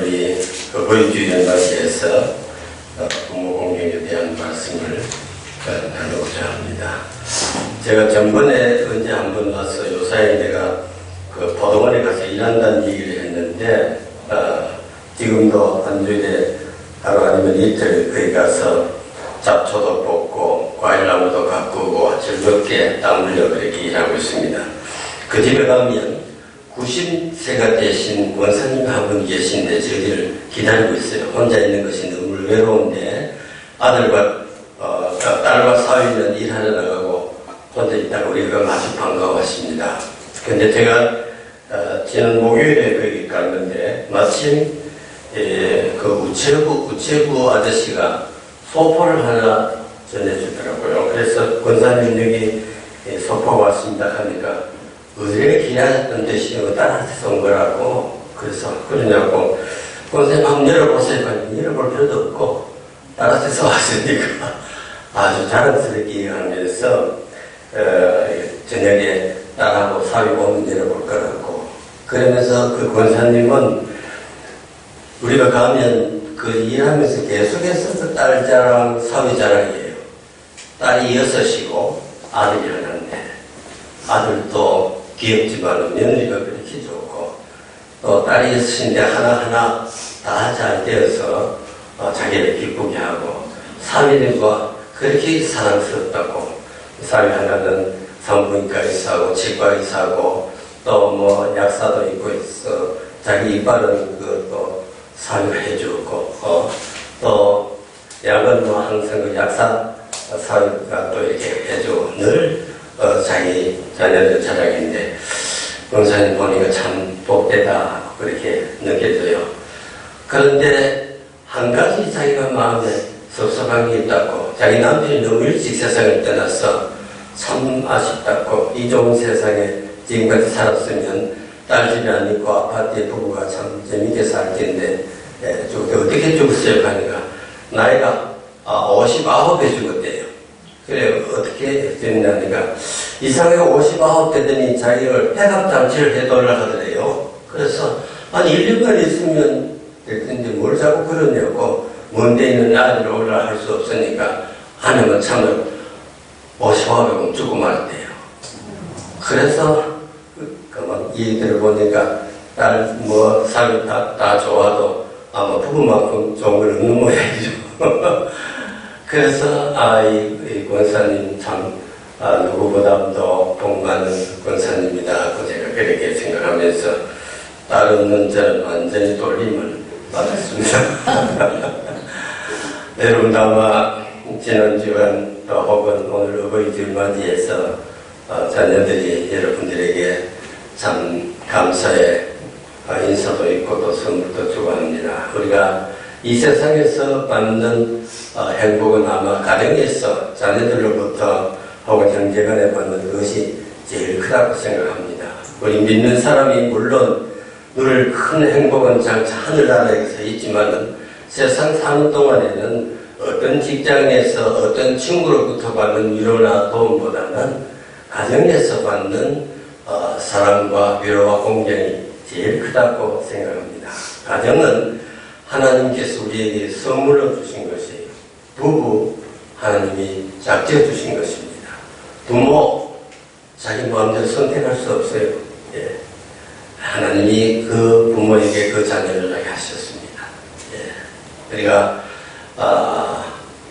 우리 어버이주의를 맞이해서 부모 공경에 대한 말씀을 나누고자 합니다. 제가 전번에 언제 한번 와서 요사이 내가 그 포동원에 가서 일한다는 얘기를 했는데 지금도 한 주일에 하루 아니면 이틀 거기 가서 잡초도 뽑고 과일나무도 가꾸고 즐겁게 땀 흘려 그렇게 일하고 있습니다. 그 집에 가면 90세가 되신 원사님이 한 분 계신데 저희를 기다리고 있어요. 혼자 있는 것이 너무 외로운데 아들과 딸과 사위는 일하러 나가고 혼자 있다가 우리가 마주 반가워하십니다. 근데 제가 지난 목요일에 거기 갔는데 마침 그 우체부 아저씨가 소포를 하나 전해주더라고요. 그래서 권사님 여기 소포 왔습니다 하니까 어디에 기다렸던 듯이 딸한테서 온 거라고. 그래서 그러냐고 권사님 한번 열어보세요. 열어볼 필요도 없고 딸한테서 왔으니까 아주 자랑스럽게 하면서 저녁에 딸하고 사위 오면 열어볼 거라고. 그러면서 그 권사님은 우리가 가면 그 일하면서 계속해서 그 딸 자랑, 사위 자랑이에요. 딸이 6이고 아들이 하나인데 아들도 귀엽지만 며느리가 그렇게 좋고 또 딸이 6인데 하나하나 다 잘 되어서 자기를 기쁘게 하고 사위들과 그렇게 사랑스럽다고. 사위 하나는 산부인과 의사하고 치과 의사하고 또 뭐 약사도 있고 있어. 자기 이빨은 그또 사위가 해주고 또 약은 뭐 항상 그 약사 사위가 또 이렇게 해주고 늘 자기 자녀들 자랑인데 권사님 보니까 참 복되다 그렇게 느껴져요. 그런데 한 가지 자기가 마음에 섭섭한 게 있다고. 자기 남편이 너무 일찍 세상을 떠나서 참 아쉽다고. 이 좋은 세상에 지금까지 살았으면 딸 집이 아니고 아파트에 부부가 참 재밌게 살 텐데 어떻게 죽었어요? 하니까 나이가 59에 죽었대요. 그래 어떻게 됐냐니까 이상하게 59 되더니 자기를 폐갑장치를 해도를 하더래요. 그래서 아니 1년간 있으면 될 텐데 뭘 자꾸 그러냐고. 먼데 있는 아들을 올라 할 수 없으니까 하나님은 참으로 59에 죽고 말았대요. 그래서 그만 이 얘기를 보니까 딸 뭐 사위 다 좋아도 아마 부부만큼 좋은 건 없는 모양이죠. 그래서 이 권사님 참 누구보다도 복 많은 권사님이다 하고 제가 그렇게 생각하면서 딸 없는 저는 완전히 돌림을 받았습니다. 여러분도 아마 지난주간 또 혹은 오늘 어버이주일 맞이해서 자녀들이 여러분들에게 참 감사의 인사도 있고 또 선물도 주고 합니다. 우리가 이 세상에서 받는 행복은 아마 가정에서 자녀들로부터 혹은 형제간에 받는 것이 제일 크다고 생각합니다. 우리 믿는 사람이 물론 늘 큰 행복은 하늘나라에서 있지만은 세상 사는 동안에는 어떤 직장에서 어떤 친구로부터 받는 위로나 도움보다는 가정에서 받는 사랑과 위로와 공경이 제일 크다고 생각합니다. 가정은 하나님께서 우리에게 선물로 주신 것이에요. 부부 하나님이 작정 주신 것입니다. 부모 자기 마음대로 선택할 수 없어요. 예. 하나님이 그 부모에게 그 자녀를 나게 하셨습니다. 예. 우리가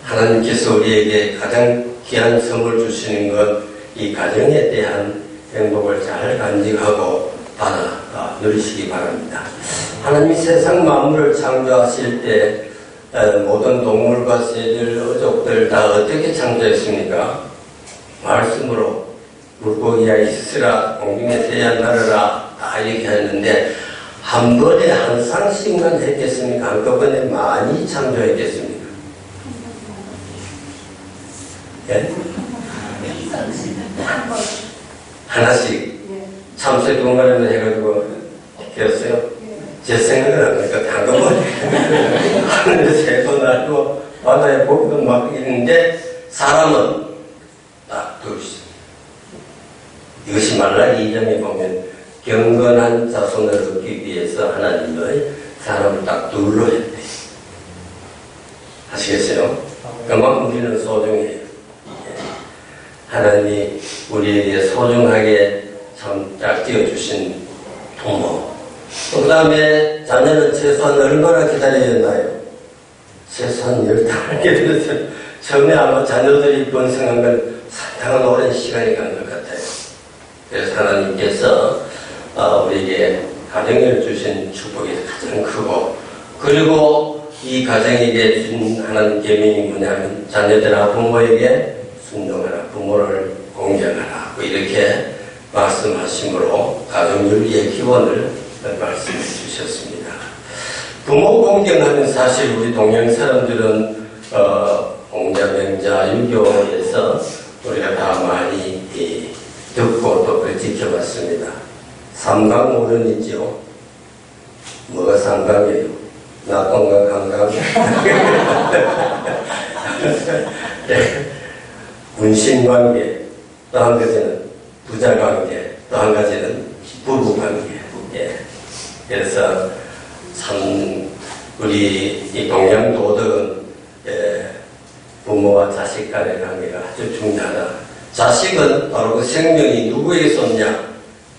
하나님께서 우리에게 가장 귀한 선물 주시는 것 이 가정에 대한 행복을 잘 간직하고 받아 누리시기 바랍니다. 하나님이 세상 만물을 창조하실 때 모든 동물과 새들, 어족들 다 어떻게 창조했습니까? 말씀으로 물고기야 있으라, 공중에 새야 날아라 다 얘기하는데 한 번에 한 쌍씩만 했겠습니까? 한꺼번에 많이 창조했겠습니까? 예? 하나씩 참새 동그라미 해가지고 했어요. 제 생각은 안 나니까 한꺼번에 하늘에 새도 날고 바다에 고기도 막 있는데 사람은 딱 둘씩. 이것이 말라기 2장에 보면 경건한 자손을 얻기 위해서 하나님의 사람을 딱 둘러야 돼. 아시겠어요? 그만큼 우리는 소중해요. 하나님이 우리에게 소중하게 참 딱 띄워주신 부모. 그 다음에 자녀는 최소한 얼마나 기다려야 했나요? 최소한 10달을 기다렸어요. 처음에 아마 자녀들이 번성한 건 상당한 오랜 시간이 간 것 같아요. 그래서 하나님께서 우리에게 가정을 주신 축복이 가장 크고, 그리고 이 가정에게 준 하나님 계명이 뭐냐면 자녀들아 부모에게 순종하라, 부모를 공경하라, 이렇게 말씀하심으로 가정윤리의 기원을 말씀해 주셨습니다. 부모 공경하는 사실 우리 동양 사람들은 공자, 명자, 유교에서 우리가 다 많이 듣고 또 그걸 지켜봤습니다. 삼강오론 있죠. 뭐가 삼강이에요? 낙동강, 강강. 네. 문신관계, 또 한 가지는 부자관계, 또 한 가지는 부부관계. 예. 그래서 참 우리 이 동양 도덕은 부모와 자식 간의 관계가 아주 중요하다. 자식은 바로 그 생명이 누구에게서 왔냐?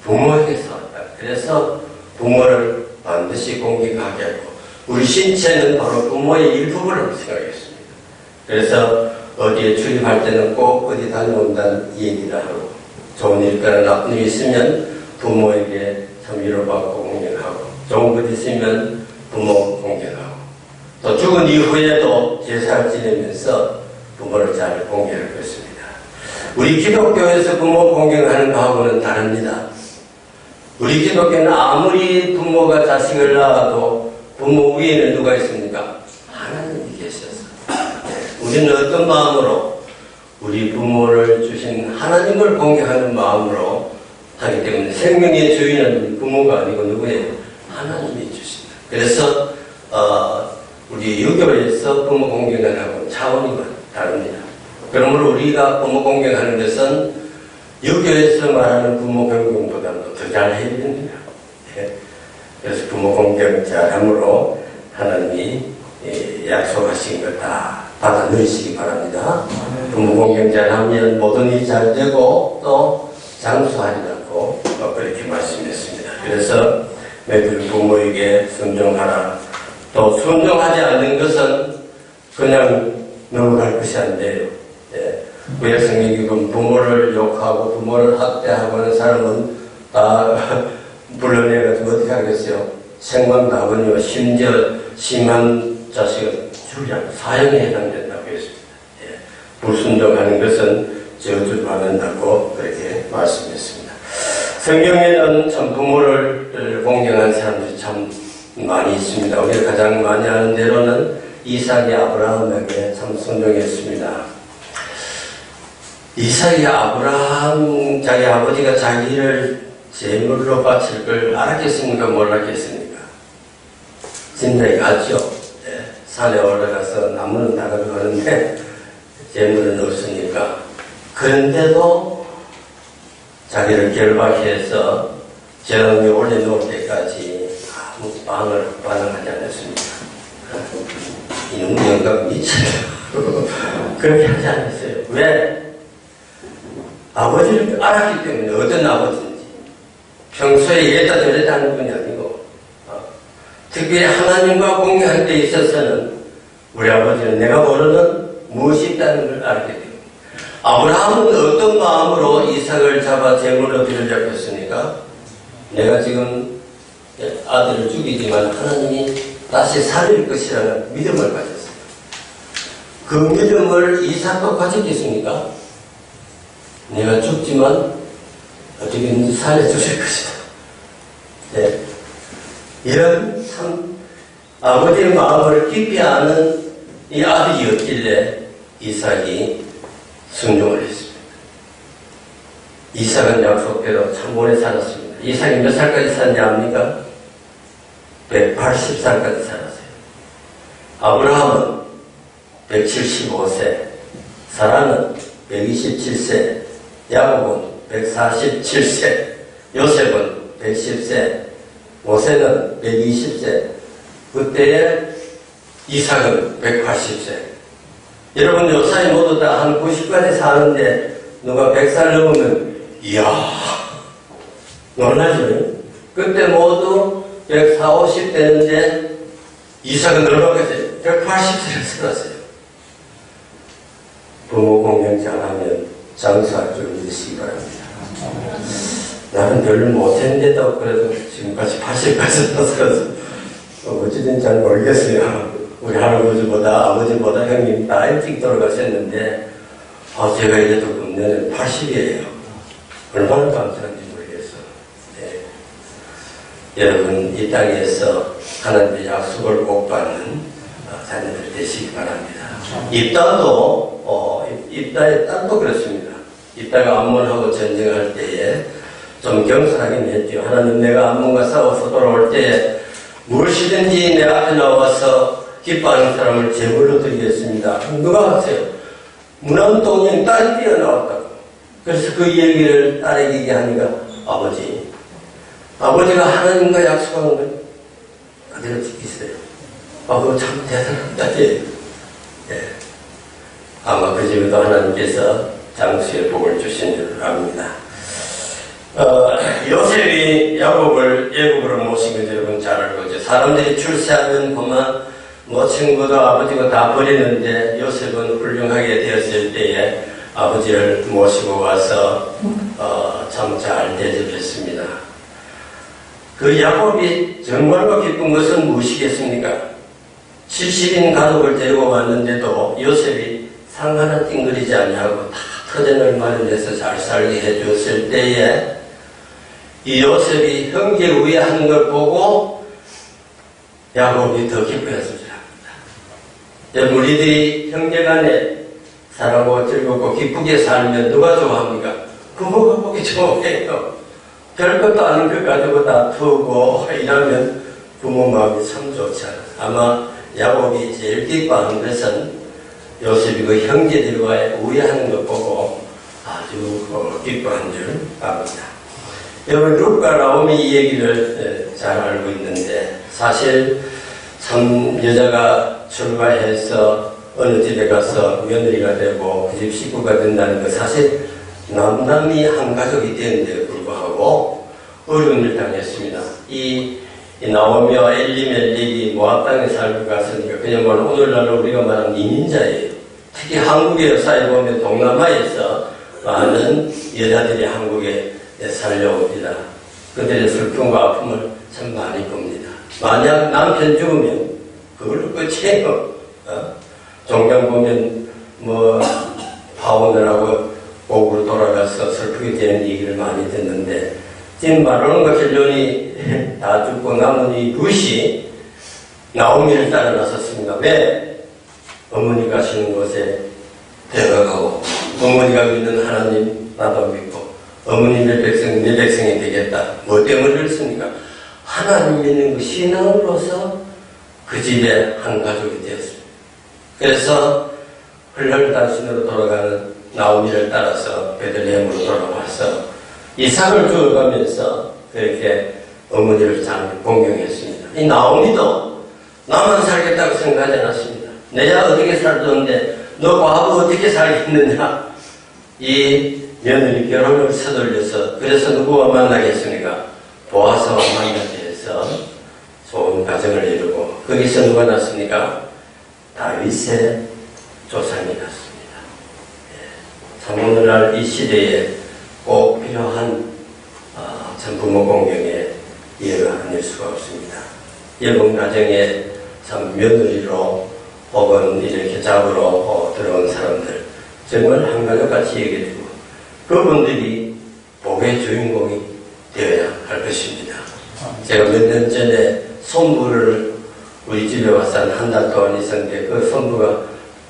부모에게서 왔다. 그래서 부모를 반드시 공경하게 하고, 우리 신체는 바로 부모의 일부분이라고 생각했습니다. 그래서 어디에 출입할 때는 꼭 어디 다녀온다는 얘기를 하고, 좋은 일거나 나쁜 일이 있으면 부모에게 참 위로받고 공경하고, 좋은 것 있으면 부모 공경하고, 또 죽은 이후에도 제사를 지내면서 부모를 잘 공경할 것입니다. 우리 기독교에서 부모 공경하는 거하고는 다릅니다. 우리 기독교는 아무리 부모가 자식을 낳아도 부모 위에는 누가 있습니까? 하나님이 계셔서. 우리는 어떤 마음으로? 우리 부모를 주신 하나님을 공경하는 마음으로 하기 때문에 생명의 주인은 우리 부모가 아니고 누구예요? 하나님이 주신다. 그래서 우리 유교에서 부모 공경을 하고 차원이 다릅니다. 그러므로 우리가 부모 공경하는 것은 유교에서 말하는 부모 공경보다도 더 잘해야 됩니다. 예. 그래서 부모 공경 잘함으로 하나님이 약속하신 것 다 받아 넣으시기 바랍니다. 부모 공경 잘하면 모든 일이 잘 되고 또 장수하리라고 그렇게 말씀했습니다. 그래서 너희들 부모에게 순종하라. 또 순종하지 않는 것은 그냥 넘어갈 것이 안 돼요. 예. 구약성경에 부모를 욕하고 부모를 학대하고 하는 사람은 다 불러내가지고 어떻게 하겠어요? 생망다분이와 심지어 심한 자식은 줄이라고 사형에 해당된다고 했습니다. 예. 불순종하는 것은 저주를 받는다고 그렇게 말씀했습니다. 성경에는 참 부모를 공경한 사람들이 참 많이 있습니다. 우리가 가장 많이 아는 대로는 이삭이 아브라함에게 참 순종했습니다. 이삭이 아브라함 자기 아버지가 자기를 제물로 바칠 걸 알았겠습니까? 몰랐겠습니까? 진작에 알죠. 네. 산에 올라가서 나무는 다 가져가는데 제물은 없으니까. 그런데도 자기를 결박해서 저녁에 올려놓을 때까지 아무 반응하지 않았습니다. 이놈 영감 미쳐요. 그렇게 하지 않았어요. 왜? 아버지를 알았기 때문에. 어떤 아버지인지. 평소에 예다 저래다 하는 분이 아니고, 특별히 하나님과 공경할 때 있어서는 우리 아버지는 내가 모르는 무엇이 있다는 걸 알았기 때문에. 아브라함은 어떤 마음으로 이삭을 잡아 제물로 드리려고 했습니까? 내가 지금 아들을 죽이지만 하나님이 다시 살릴 것이라는 믿음을 가졌어요. 그 믿음을 이삭도 가졌겠습니까? 내가 죽지만 어떻게든지 살려주실 것이다. 네. 이런 참 아버지의 마음을 깊이 아는 이 아들이었길래 이삭이 순종을 했습니다. 이삭은 약속대로 참 오래 살았습니다. 이삭이 몇 살까지 살았냐 압니까? 180살까지 살았어요. 아브라함은 175세, 사라는 127세, 야곱은 147세, 요셉은 110세, 모세는 120세, 그때의 이삭은 180세. 여러분 요사이 모두 다 한 90까지 사는데 누가 100살 넘으면 이야 놀라죠. 그때 모두 140, 50 되는데 이삭은 얼마까지 180세를 살았어요. 부모 공경 잘하면 장수할 줄 믿으시기 바랍니다. 나는 별로 못했는데도 그래도 지금까지 80까지 살아서 어찌든지 잘 모르겠어요. 우리 할아버지보다 아버지보다 형님 다 일찍 돌아가셨는데 제가 이래도 내년 80이에요. 얼마나 감사한지 모르겠어. 네. 여러분 이 땅에서 하나님의 약속을 꼭 받는 자녀들 되시기 바랍니다. 입다의 딸도 그렇습니다. 입다가 암몬하고 전쟁할 때에 좀 경솔하긴 했죠. 하나님 내가 암몬과 싸워서 돌아올 때에 무엇이든지 내 앞에 나와서 기뻐하는 사람을 제물로 드리겠습니다. 누가 하세요? 문안동령 딸이 뛰어나왔다고. 그래서 그 얘기를 딸에게 하니까 아버지가 하나님과 약속한 걸 그대로 지키세요. 그거 참 대단하다. 예. 아마 그 집에도 하나님께서 장수의 복을 주신 줄 압니다. 요셉이 야곱을 애굽으로 모신 건 여러분 잘 알고 있죠. 사람들이 출세하면 그만 친구도 아버지가 다 버리는데 요셉은 훌륭하게 되었을 때에 아버지를 모시고 와서 참 잘 대접했습니다. 그 야곱이 정말로 기쁜 것은 무엇이겠습니까? 70인 가족을 데리고 왔는데도 요셉이 상 하나 띵그리지 아니하고 다 터전을 마련해서 잘 살게 해주었을 때에 이 요셉이 형제 우애하는 걸 보고 야곱이 더 기뻐했습니다. 여러분 우리들이 형제간에 사랑하고 즐겁고 기쁘게 살면 누가 좋아합니까? 부모가 보기 좋아해요. 별것도 아닌 것 가지고 다투고 이러면 부모 마음이 참 좋지 않아요. 아마 야곱이 제일 기뻐하는 것은 요셉이 그 형제들과의 우애하는 것 보고 아주 기뻐한 줄 압니다. 여러분 룻과 나오미 이 얘기를 잘 알고 있는데 사실 참 여자가 출가해서 어느 집에 가서 며느리가 되고 그 집 식구가 된다는 것 사실 남남이 한 가족이 되는데 불구하고 어려움을 당했습니다. 이 나오미와 엘리멜렉이 모압 땅에 살고 갔으니까 그야말로 오늘날로 우리가 말하는 이민자예요. 특히 한국의 역사에 보면 동남아에서 많은 여자들이 한국에 살려옵니다. 그들의 슬픔과 아픔을 참 많이 봅니다. 만약 남편 죽으면 그걸로 끝이에요. 종종 보면 파혼을 고국으로 돌아가서 슬프게 되는 얘기를 많이 듣는데 지금 말하는 것 결론이 다 죽고 남은 이 룻이 나오미를 따라 나섰습니다. 왜? 어머니 가시는 곳에 데려가고 어머니가 믿는 하나님 나도 믿고 어머니 내 백성이 되겠다. 뭐 때문에 그렇습니까? 하나님 믿는 그 신앙으로서 그 집에 한 가족이 되었습니다. 그래서 헐헐단신으로 돌아가는 나오미를 따라서 베들레헴으로 돌아와서 이삭을 주어가면서 그렇게 어머니를 잘 공경했습니다. 이 나오미도 나만 살겠다고 생각하지 않았습니다. 내가 어떻게 살던데 너 과부 어떻게 살겠느냐. 이 며느리 결혼을 서둘러서 그래서 누구와 만나겠습니까? 보아스와 만나게 해서 좋은 가정을 이루고 거기서 누가 났습니까? 다윗의 조상이 났습니다. 참 오늘날 이 시대에 꼭 필요한 참 부모 공경에 이해가 아닐 수가 없습니다. 여러분 가정에 참 며느리로 혹은 이렇게 잡으러 들어온 사람들 정말 한 가족같이 얘기해주고 그분들이 복의 주인공이 되어야 할 것입니다. 제가 몇 년 전에 손부를 우리 집에 와서 한 달 동안 있었는데 그 손부가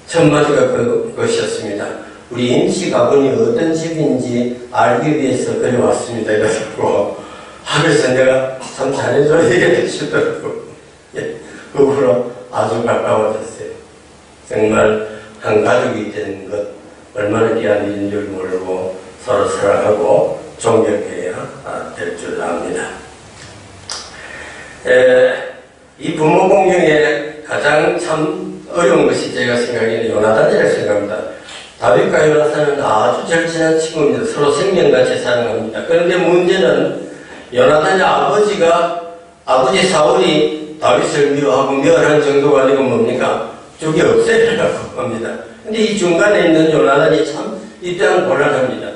첫 마디가 그것이었습니다. 우리 임시 가문이 어떤 집인지 알기 위해서 그래 왔습니다. 이래서 그래서 내가 참 잘해줘야 되겠더라고요. 그 후로 아주 가까워졌어요. 정말 한 가족이 되는 것 얼마나 귀한 일인 줄 모르고 서로 사랑하고 존경해야 될 줄 압니다. 이 부모 공경에 가장 참 어려운 것이 제가 생각에는 요나단이라고 생각합니다. 다윗과 요나단은 아주 절친한 친구입니다. 서로 생명같이 사랑합니다. 그런데 문제는 요나단의 아버지 사울이 다윗을 미워하고 멸한 정도가 아니고 뭡니까? 죽이 없애려고 합니다. 근데 이 중간에 있는 요나단이 참 입장은 곤란합니다.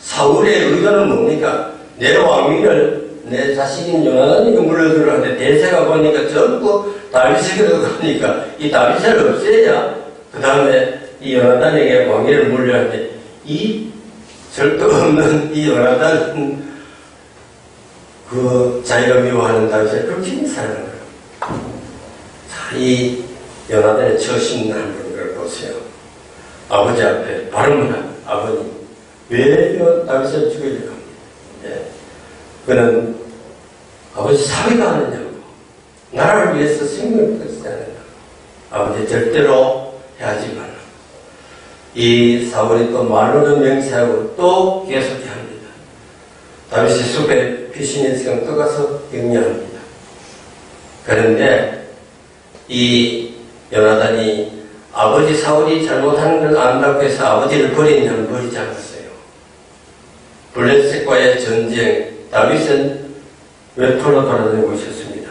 사울의 의도는 뭡니까? 내 왕위를 내 자식인 요나단이가 물려주려는데 대세가 보니까 전부 다윗에게 하니까 이 다윗을 없애야 그 다음에 이 요나단에게 왕위를 물려하는데 이 절도 없는 이 요나단은 그 자기가 미워하는 다윗을 그렇게 사랑하는 거예요. 자, 이 요나단의 처신하는 걸 보세요. 아버지 앞에 발음을 아버님 왜 다윗을 죽이려고 합니다. 예. 그는 아버지 사위가 하느냐고 나라를 위해서 생명을 끊지 않는다. 아버지 절대로 해하지 말라. 이 사울이 또 말로는 명세하고 또 계속해 합니다. 다윗이 숲에 귀신이 있으면 떠가서 격려합니다. 그런데 이 요나단이 아버지 사울이 잘못하는 걸 안다고 해서 아버지를 버리냐면 버리지 않았어요. 블레셋과의 전쟁, 다윗은 외톨로 돌아다니고 있었습니다.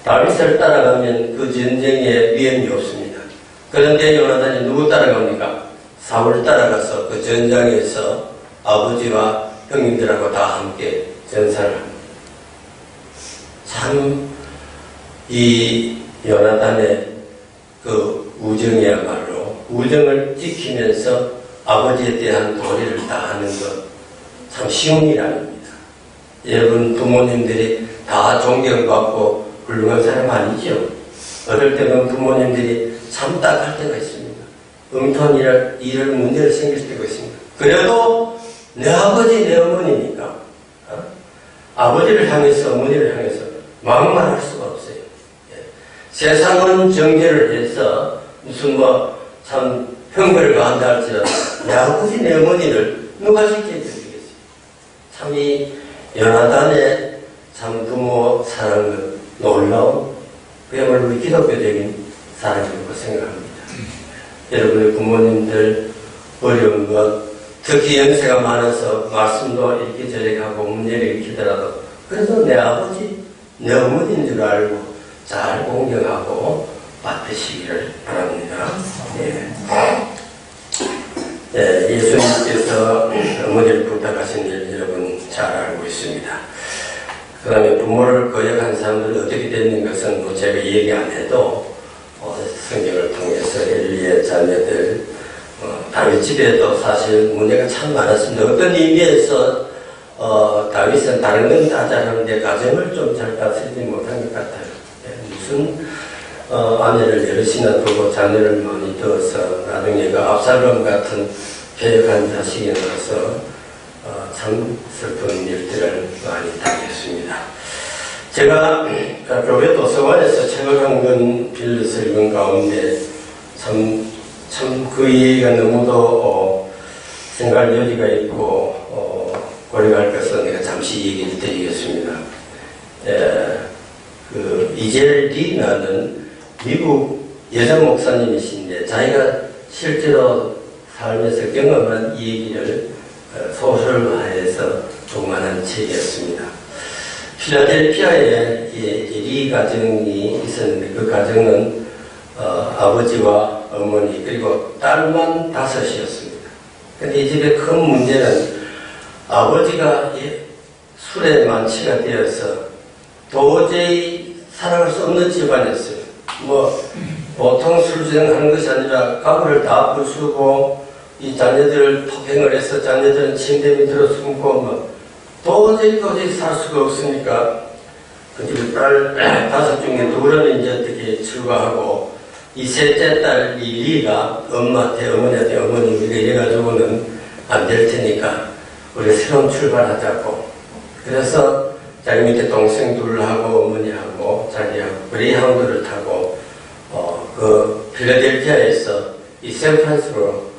다윗을 따라가면 그 전쟁에 위험이 없습니다. 그런데 요나단이 누구 따라갑니까? 사울을 따라가서 그 전장에서 아버지와 형님들하고 다 함께 전사를 합니다. 참 이 요나단의 그 우정이야말로 우정을 지키면서 아버지에 대한 도리를 다하는 것 참 쉬운 일 아닙니다. 여러분 부모님들이 다 존경받고 훌륭한 사람 아니죠? 어떨 때는 부모님들이 참 딱할 때가 있습니다. 엉뚱한 일을 문제를 생길 때가 있습니다. 그래도 내 아버지 내 어머니니까 아버지를 향해서 어머니를 향해서 막말할 수가 없어요. 예. 세상은 정죄를 해서 무슨 참 형벌을 가한다 할지라도 내 아버지 내 어머니를 누가 지켜주겠어요? 참 이 요나단의 참 부모 사랑은 놀라운 그야말로 기독교적인 사랑이라고 생각합니다. 여러분의 부모님들 어려운 것 특히 연세가 많아서 말씀도 이렇게 하고 문제를 일으키더라도 그래도 내 아버지 내 어머니인 줄 알고 잘 공경하고 받으시기를 바랍니다. 예수님께서 어머니를 부탁하신 일 여러분 잘 알고 있습니다. 그 다음에 부모를 거역한 사람들이 어떻게 되는 것은 뭐 제가 얘기 안 해도 성경을 통해서 엘리의 자녀들 다윗 집에도 사실 문제가 참 많았습니다. 어떤 의미에서 다윗은 다른 건 다 잘하는데 가정을 좀 잘 다스리지 못한 것 같아요. 무슨 아내를 여럿이나 두고 자녀를 많이 두어서 나중에 그 압살롬 같은 배역한 자식이 나와서 참 슬픈 일들을 많이 당했습니다. 제가 교회 도서관에서 책을 한 권 빌려서 읽은 가운데 참 그 이해가 너무도 생각할 여지가 있고 고려할 것은 내가 잠시 얘기를 드리겠습니다. 그 이젤 리나는 미국 여자 목사님이신데 자기가 실제로 살면서 경험한 이 얘기를 소설화해서 조그만한 책이었습니다. 필라델피아에 리 가정이 있었는데 그 가정은 아버지와 어머니 그리고 딸만 5이었습니다. 근데 이 집의 큰 문제는 아버지가 술에 만취가 되어서 도저히 살아갈 수 없는 집안이었어요. 보통 술주행하는 것이 아니라 가구를 다 부수고 이 자녀들을 폭행을 해서 자녀들은 침대 밑으로 숨고 도저히 살 수가 없으니까 그 집 딸 5 중에 2는 이제 어떻게 출가하고 이 셋째 딸 리가 어머니한테 어머니 우리가 이래가지고는 안 될 테니까 우리 새로운 출발하자고 그래서 자기 밑에 동생 둘하고 어머니하고 자기하고 그레이하운드를 타고 그 필라델피아에서 이 샌프란시스코로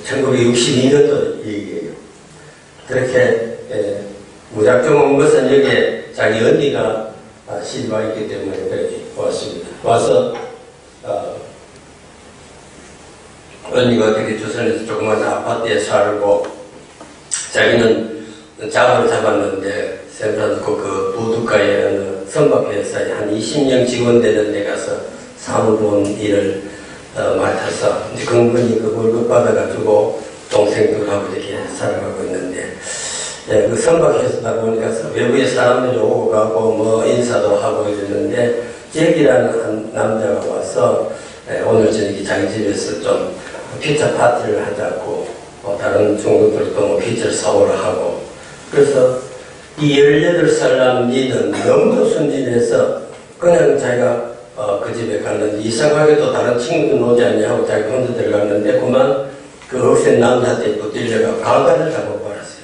1962년도 얘기예요. 그렇게 무작정 온 것은 여기에 자기 언니가 실과 있기 때문에 여기 왔습니다. 와서 언니가 되게 조선에서 조그마한 아파트에 살고 자기는 잡을 잡았는데 샌프란시스코 그 부두가의 어느 선박회사에 한 20명 직원 되는 데 가서 사무본 일을 맡아서 이제 근근히 그 월급 받아가지고 동생들하고 이렇게 살아가고 있는데 그 선박회사다 보니까 외부의 사람들이 오고 가고 뭐 인사도 하고 이러는데 잭이라는 한 남자가 와서 오늘 저녁에 자기 집에서 좀 피자 파티를 하자고 다른 중국들도 뭐 피자를 사오라 하고 그래서 이 18살 남니는 너무 순진해서 그냥 자기가 그 집에 갔는데 이상하게도 다른 친구들 오지 않냐 하고 자기가 혼자 들어갔는데 그만 그 억센 남자한테 붙들려가 강간을 잡아버렸어요.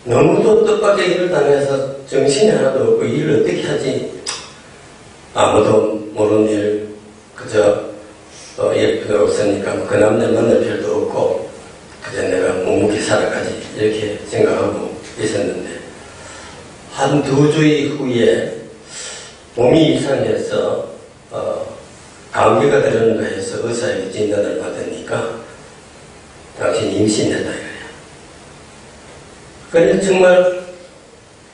너무도 뜻밖의 일을 당해서 정신이 하나도 없고 일을 어떻게 하지? 아무도 모르는 일 그저 예쁘도 없으니까 그 남자 만날 필요도 없고 그저 내가 묵묵히 살아가지 이렇게 생각하고 있었는데 한 2주일 후에 몸이 이상해서 감기가 들었는가 해서 의사에게 진단을 받으니까 당신 임신했다 이거예요. 그래서 정말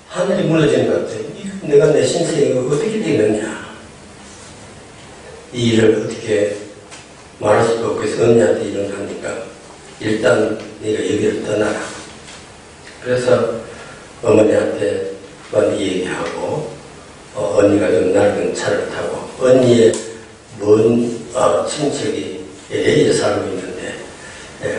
하늘이 무너지는 것 같아요. 내가 내 신세에 어떻게 되느냐 이 일을 어떻게 말할 수도 없고 해서 언니한테 일을 하니까 일단 네가 여기를 떠나라. 그래서 어머니한테 많이 얘기하고 언니가 좀 낡은 차를 타고 언니의 먼 친척이 LA에 살고 있는데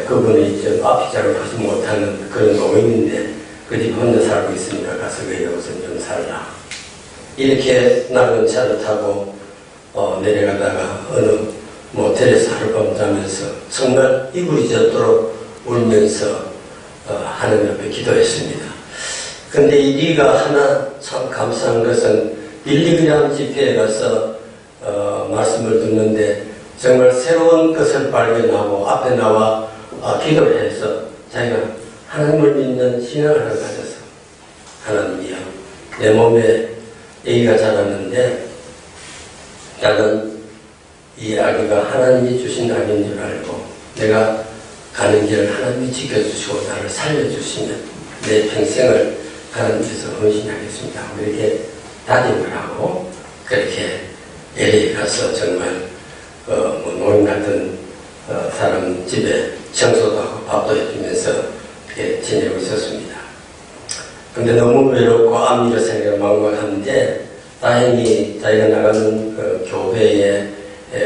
그분이 좀 앞이 잘 가지 못하는 그런 노인인데 그 집 혼자 살고 있으니까 가서 그 여기서 좀 살라. 이렇게 낡은 차를 타고 내려가다가 어느 모텔에서 하룻밤 자면서 정말 이불이 젖도록 울면서 하나님 앞에 기도했습니다. 근데 이 리가 하나 참 감사한 것은 빌리그램 집회에 가서 말씀을 듣는데 정말 새로운 것을 발견하고 앞에 나와 기도를 해서 자기가 하나님을 믿는 신앙을 가져서 하나님이여 내 몸에 아기가 자랐는데 나는 이 아기가 하나님이 주신 아기인 줄 알고 내가 가는 길을 하나님이 지켜주시고 나를 살려주시면 내 평생을 하나님께서 헌신하겠습니다. 이렇게 다짐을 하고 그렇게 LA 가서 정말 노인 같은 사람 집에 청소도 하고 밥도 해주면서 이렇게 지내고 있었습니다. 근데 너무 외롭고 암리를 생각을 막막한데 다행히 자기가 나가는 그 교회에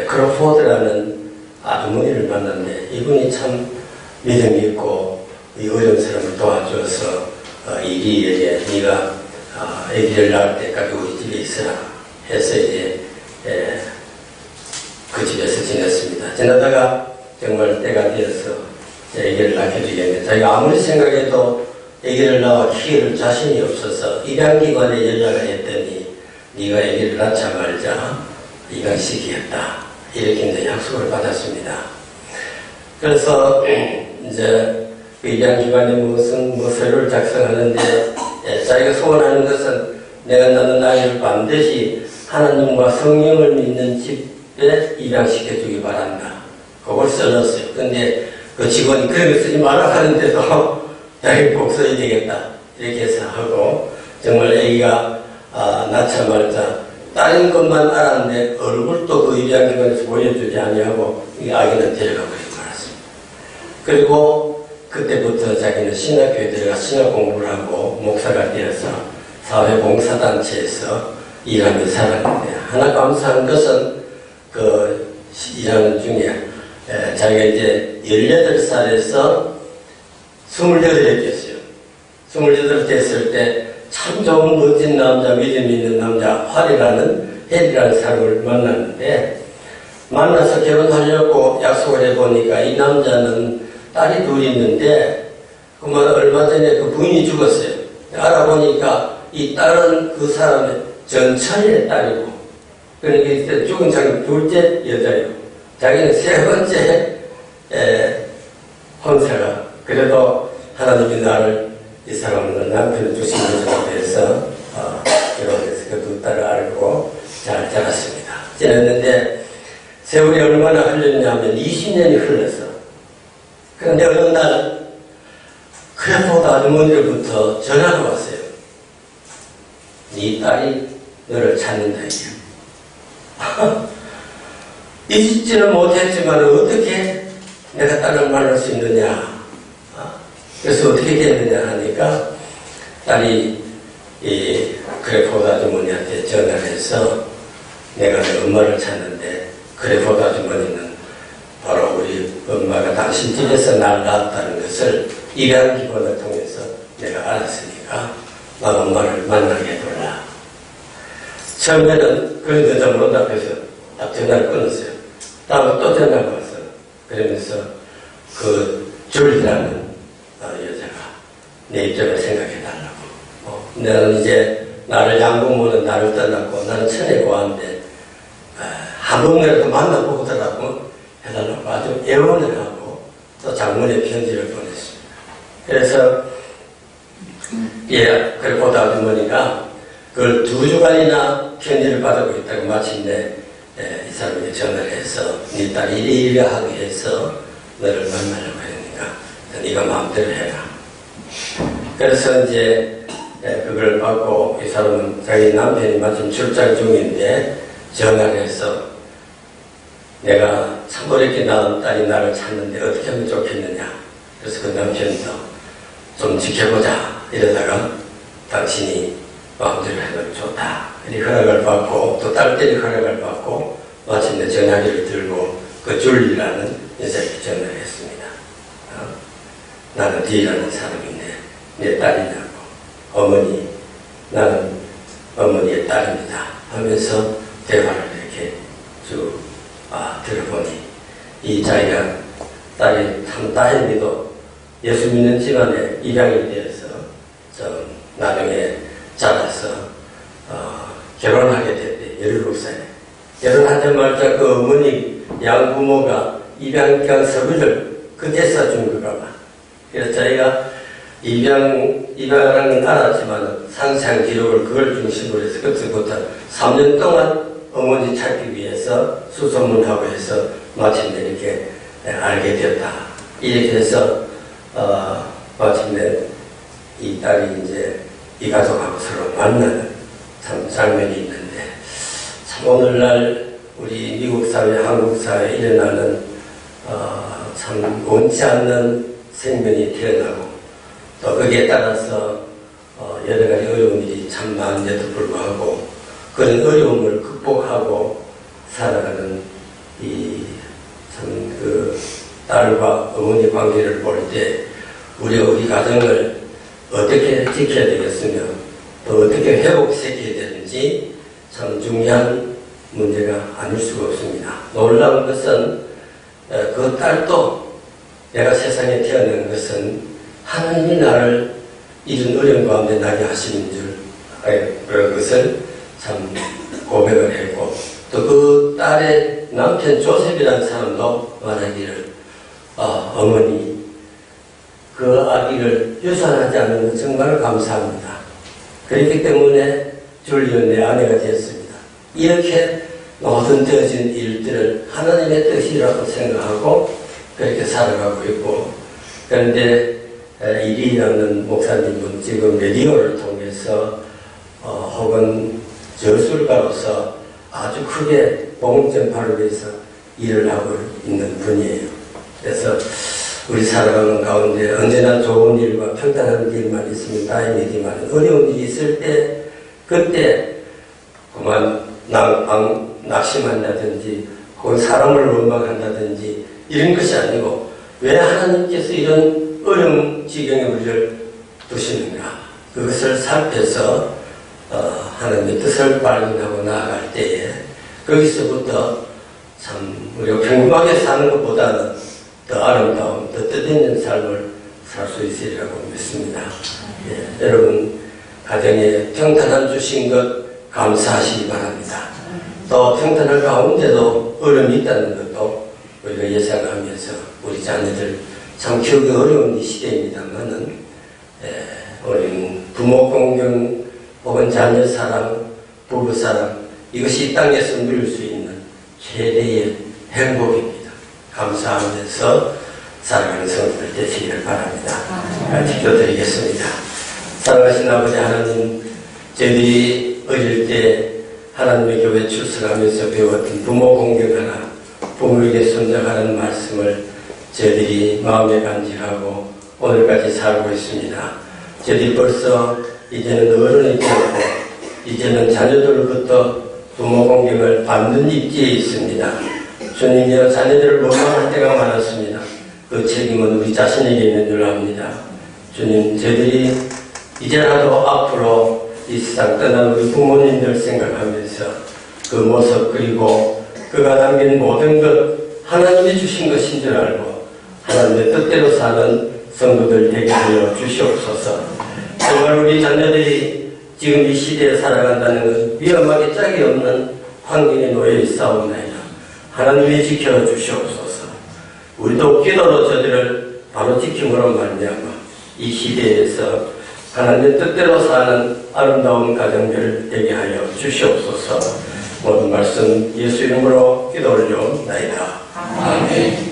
크로포드라는 아주머니를 만났는데 이분이 참 믿음이 있고 이 어려운 사람을 도와줘서 이리에게 네가 아기를 낳을 때까지 우리 집에 있으라 해서 이제 그 집에서 지냈습니다. 지나다가 정말 때가 되어서 아기를 낳게 되겠는데 자기가 아무리 생각해도 아기를 낳아 키울 자신이 없어서 입양기관에 연락을 했더니 네가 아기를 낳자 말자 입양시키겠다 이렇게 이제 약속을 받았습니다. 그래서 이제 그 입양기관에 무슨 서류를 작성하는데 자기가 소원하는 것은 내가 낳는 아이를 반드시 하나님과 성령을 믿는 집에 입양시켜주기 바란다. 그걸 써놨어요. 근데 그 직원이 그렇게 쓰지 말라 하는데도 자기 꼭 써야 되겠다 이렇게 해서 하고 정말 아기가 낳자 말자 다른 것만 알았는데 얼굴도 그 입양기관에서 보여주지 아니하고 이 아기는 데려가 버리고 말았습니다. 그리고 그때부터 자기는 신학교에 들어가 신학 공부를 하고 목사가 되어서 사회봉사단체에서 일하며 살았는데 하나 감사한 것은 그 일하는 중에 자기가 이제 18살에서 28이 됐어요. 28 됐을 때 참 좋은 멋진 남자, 믿음 있는 남자, 활이라는 헬이라는 사람을 만났는데 만나서 결혼하려고 약속을 해보니까 이 남자는 딸이 둘 있는데 그만 얼마 전에 그 부인이 죽었어요. 알아보니까 이 딸은 그 사람의 전처의 딸이고 그러니까 죽은 자기 둘째 여자예요. 자기는 세 번째 혼세라. 그래도 하나님이 나를 이 사람은 남편을 주신 것에 대해서 결혼했어요. 그 두 딸을 알고 잘 자랐습니다. 지냈는데 세월이 얼마나 흘렀냐면 20년이 흘렀어. 그런데 어느 날 그래보다 아주머니로부터 전화가 왔어요. 네 딸이 너를 찾는다 이게. 잊지는 못했지만 어떻게 내가 딸을 만날 수 있느냐. 그래서 어떻게 됐느냐 하니까 딸이 이 그래포드 아주머니한테 전화를 해서 내가 내 엄마를 찾는데 그래포드 아주머니는 바로 우리 엄마가 당신 집에서 날 낳았다는 것을 입양 기관을 통해서 내가 알았으니까 나 엄마를 만나게 해달라. 처음에는 그런 여자 못 앞에서 딱 전화를 끊었어요. 다음에 또 전화가 왔어. 그러면서 그 줄이라는 여자가 내 입장을 생각해달라고. 나는 이제 나를 양부모는 나를 떠났고 나는 천에 고한데 한 번이라도 만나보더라고 해달라고 아주 애원을 하고 또 장문의 편지를 보냈습니다. 그래서 그래포드 아주머니가 그걸 2주간이나 편지를 받고 있다고 마침내 이 사람이 전화를 해서 네 딸이 이리 하게 해서 너를 만나려고 하니까 네가 마음대로 해라. 그래서 이제 그걸 받고 이 사람은 자기 남편이 마침 출장 중인데 전화를 해서 내가 참 어렵게 낳은 딸이 나를 찾는데 어떻게 하면 좋겠느냐. 그래서 그 남편도 좀 지켜보자 이러다가 당신이 마음대로 해도 좋다. 이렇게 허락을 받고 또 딸들이 허락을 받고 마침내 전화기를 들고 그 줄리라는 여자에게 전화를 했습니다. 나는 디라는 사람인데 내 딸이냐고. 어머니 나는 어머니의 딸입니다 하면서 대화를 이렇게 쭉 들어보니 이 자기가 딸이 참 다행히도 예수 믿는 집안에 입양이 되어서 좀 나중에 자라서 결혼하게 됐대. 17살에 결혼하자마자 그 어머니 양부모가 입양기간 서류를 그때 써준 거가 봐. 그래서 자기가 입양하는 건 알았지만 상세한 기록을 그걸 중심으로 해서 그때부터 3년 동안 어머니 찾기 위해서 수소문하고 해서 마침내 이렇게 알게 되었다. 이렇게 해서 마침내 이 딸이 이제 이 가족하고 서로 만나는 참 장면이 있는데 참 오늘날 우리 미국 사회, 한국 사회에 일어나는 참 원치 않는 생명이 태어나고 또 거기에 따라서 여러 가지 어려운 일이 참 많은데도 불구하고 그런 어려움을 극복하고 살아가는 이 참 그 딸과 어머니 관계를 볼 때 우리 가정을 어떻게 지켜야 되겠으며 또 어떻게 회복시켜야 되는지 참 중요한 문제가 아닐 수가 없습니다. 놀라운 것은 그 딸도 내가 세상에 태어난 것은 하나님이 나를 이런 어려움 가운데 나게 하시는 그런 것을 참 고백을 했고 또 그 딸의 남편 조셉이라는 사람도 말하기를 어머니 그 아기를 유산하지 않는 것 정말 감사합니다. 그렇기 때문에 줄리언 내 아내가 되었습니다. 이렇게 모든 되어진 일들을 하나님의 뜻이라고 생각하고 그렇게 살아가고 있고 그런데 이리라는 목사님은 지금 라디오를 통해서 혹은 저술가로서 아주 크게 복음 전파를 위해서 일을 하고 있는 분이에요. 그래서 우리 살아가는 가운데 언제나 좋은 일과 평탄한 일만 있으면 다행이지만 어려운 일이 있을 때 그때 그만 낙심한다든지 혹은 사람을 원망한다든지 이런 것이 아니고 왜 하나님께서 이런 어려운 지경에 우리를 두시는가 그것을 살펴서 하나님의 뜻을 발견하고 나아갈 때에 거기서부터 참 우리가 평범하게 사는 것보다는 더 아름다운, 더 뜻있는 삶을 살 수 있으리라고 믿습니다. 여러분 가정에 평탄한 주신 것 감사하시기 바랍니다. 또 평탄한 가운데도 어려움이 있다는 것도 우리가 예상하면서 우리 자녀들 참 키우기 어려운 이 시대입니다만은 우리는 부모 공경 혹은 자녀 사랑 부부사랑, 이것이 이 땅에서 누릴 수 있는 최대의 행복입니다. 감사하면서 사랑하는 성도들 되시기를 바랍니다. 기도드리겠습니다. 사랑하신 아버지 하나님, 저희들이 어릴 때 하나님의 교회 출석하면서 배웠던 부모 공경하라, 부모에게 순종하라는 말씀을 저희들이 마음에 간직하고 오늘까지 살고 있습니다. 저희들이 벌써 이제는 어른이 되었고 이제는 자녀들로부터 부모 공경을 받는 입지에 있습니다. 주님이여, 자녀들을 원망할 때가 많았습니다. 그 책임은 우리 자신에게 있는 줄 압니다. 주님, 저희들이 이제라도 앞으로 이 세상 떠난 우리 부모님들 생각하면서 그 모습, 그리고 그가 남긴 모든 것 하나님이 주신 것인 줄 알고 하나님의 뜻대로 사는 성도들 되게 하여 주시옵소서. 정말 우리 자녀들이 지금 이 시대에 살아간다는 건 위험하게 짝이 없는 환경에 놓여 있사옵나이다. 하나님이 지켜주시옵소서. 우리도 기도로 저들을 바로 지킴으로 말미암아 이 시대에서 하나님의 뜻대로 사는 아름다운 가정들 되게 하여 주시옵소서. 모든 말씀 예수 이름으로 기도 올려옵나이다. 아멘.